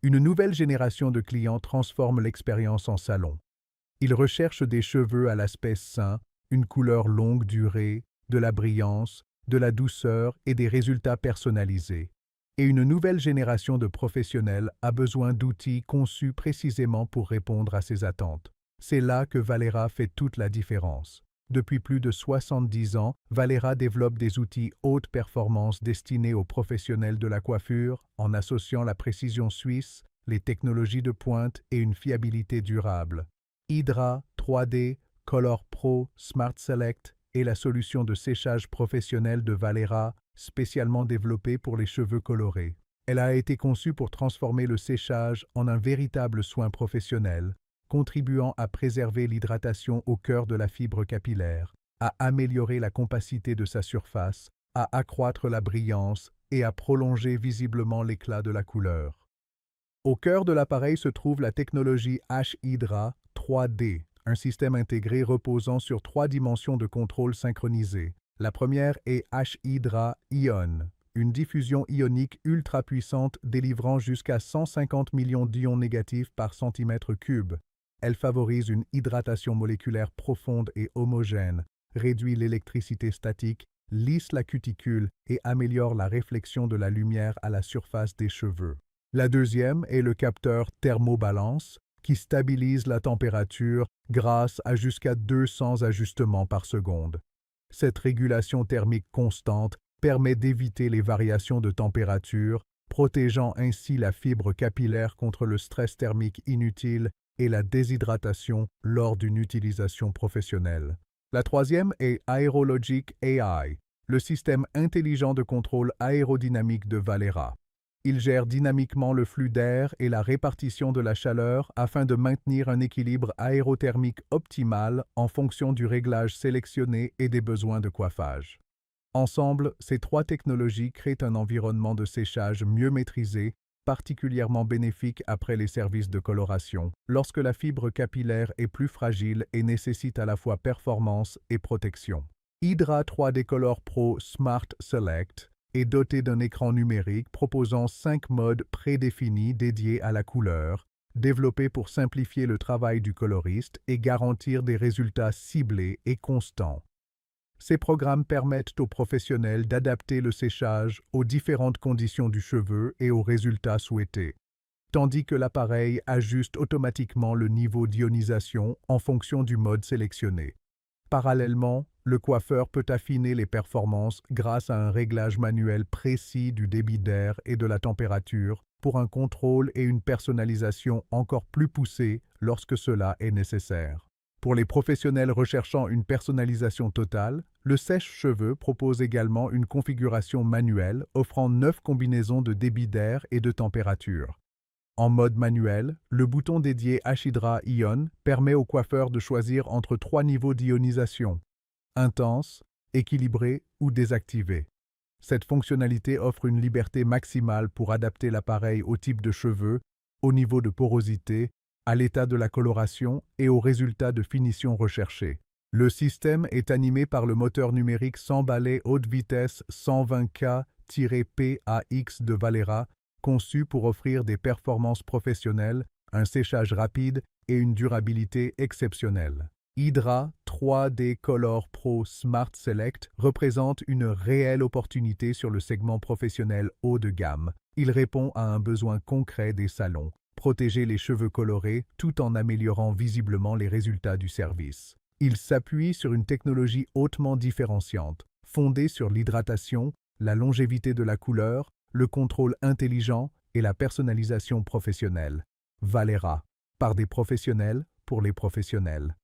Une nouvelle génération de clients transforme l'expérience en salon. Ils recherchent des cheveux à l'aspect sain, une couleur longue durée, de la brillance, de la douceur et des résultats personnalisés. Et une nouvelle génération de professionnels a besoin d'outils conçus précisément pour répondre à ces attentes. C'est là que Valera fait toute la différence. Depuis plus de 70 ans, Valera développe des outils haute performance destinés aux professionnels de la coiffure en associant la précision suisse, les technologies de pointe et une fiabilité durable. Hydra 3D, Color Pro, Smart Select est la solution de séchage professionnel de Valera, spécialement développée pour les cheveux colorés. Elle a été conçue pour transformer le séchage en un véritable soin professionnel, contribuant à préserver l'hydratation au cœur de la fibre capillaire, à améliorer la compacité de sa surface, à accroître la brillance et à prolonger visiblement l'éclat de la couleur. Au cœur de l'appareil se trouve la technologie H-Hydra 3D, un système intégré reposant sur 3 dimensions de contrôle synchronisées. La première est H-Hydra Ion, une diffusion ionique ultra puissante délivrant jusqu'à 150 millions d'ions négatifs par centimètre cube. Elle favorise une hydratation moléculaire profonde et homogène, réduit l'électricité statique, lisse la cuticule et améliore la réflexion de la lumière à la surface des cheveux. La deuxième est le capteur thermobalance, qui stabilise la température grâce à jusqu'à 200 ajustements par seconde. Cette régulation thermique constante permet d'éviter les variations de température, protégeant ainsi la fibre capillaire contre le stress thermique inutile et la déshydratation lors d'une utilisation professionnelle. La troisième est Aerologic AI, le système intelligent de contrôle aérodynamique de Valera. Il gère dynamiquement le flux d'air et la répartition de la chaleur afin de maintenir un équilibre aérothermique optimal en fonction du réglage sélectionné et des besoins de coiffage. Ensemble, ces 3 technologies créent un environnement de séchage mieux maîtrisé, particulièrement bénéfique après les services de coloration, lorsque la fibre capillaire est plus fragile et nécessite à la fois performance et protection. Hydra 3D Color Pro Smart Select est doté d'un écran numérique proposant 5 modes prédéfinis dédiés à la couleur, développés pour simplifier le travail du coloriste et garantir des résultats ciblés et constants. Ces programmes permettent aux professionnels d'adapter le séchage aux différentes conditions du cheveu et aux résultats souhaités, tandis que l'appareil ajuste automatiquement le niveau d'ionisation en fonction du mode sélectionné. Parallèlement, le coiffeur peut affiner les performances grâce à un réglage manuel précis du débit d'air et de la température pour un contrôle et une personnalisation encore plus poussés lorsque cela est nécessaire. Pour les professionnels recherchant une personnalisation totale, le sèche-cheveux propose également une configuration manuelle offrant 9 combinaisons de débit d'air et de température. En mode manuel, le bouton dédié H-Hydra Ion permet au coiffeur de choisir entre 3 niveaux d'ionisation: intense, équilibré ou désactivé. Cette fonctionnalité offre une liberté maximale pour adapter l'appareil au type de cheveux, au niveau de porosité, à l'état de la coloration et aux résultats de finition recherchés. Le système est animé par le moteur numérique sans balai haute vitesse 120K-PAX de Valera, conçu pour offrir des performances professionnelles, un séchage rapide et une durabilité exceptionnelle. Hydra 3D Color Pro Smart Select représente une réelle opportunité sur le segment professionnel haut de gamme. Il répond à un besoin concret des salons: protéger les cheveux colorés tout en améliorant visiblement les résultats du service. Il s'appuie sur une technologie hautement différenciante, fondée sur l'hydratation, la longévité de la couleur, le contrôle intelligent et la personnalisation professionnelle. Valera, par des professionnels pour les professionnels.